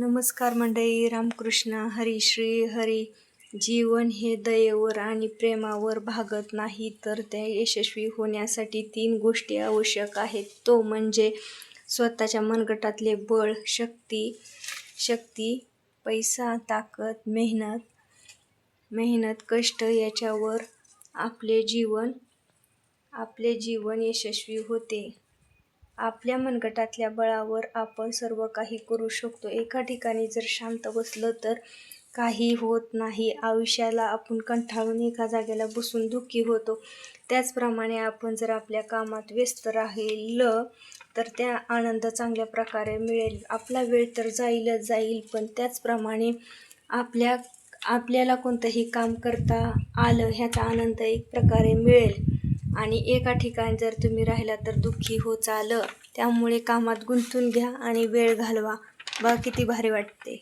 नमस्कार मंडळी, रामकृष्ण हरी श्री हरी. जीवन हे दयेवर आणि प्रेमावर भागत नाही, तर त्या यशस्वी होण्यासाठी 3 गोष्टी आवश्यक आहेत. तो म्हणजे स्वतःच्या मनगटातले बळ, शक्ती, पैसा, ताकद, मेहनत, कष्ट याच्यावर आपले जीवन यशस्वी होते. आपल्या मनगटातल्या बळावर आपण सर्व काही करू शकतो. एका ठिकाणी जर शांत बसलं तर काही होत नाही. आयुष्याला आपण कंटाळून एका जागेला बसून दुःखी होतो. त्याचप्रमाणे आपण जर आपल्या कामात व्यस्त राहिलं तर त्या आनंद चांगल्या प्रकारे मिळेल. आपला वेळ तर जाईल, पण त्याचप्रमाणे आपल्याला कोणतंही काम करता आलं ह्याचा आनंद एक प्रकारे मिळेल. आणि एका ठिकाणी जर तुम्ही राहिला तर दुःखी हो चालं. त्यामुळे कामात गुंतून घ्या आणि वेळ घालवा. बघा किती भारी वाटते.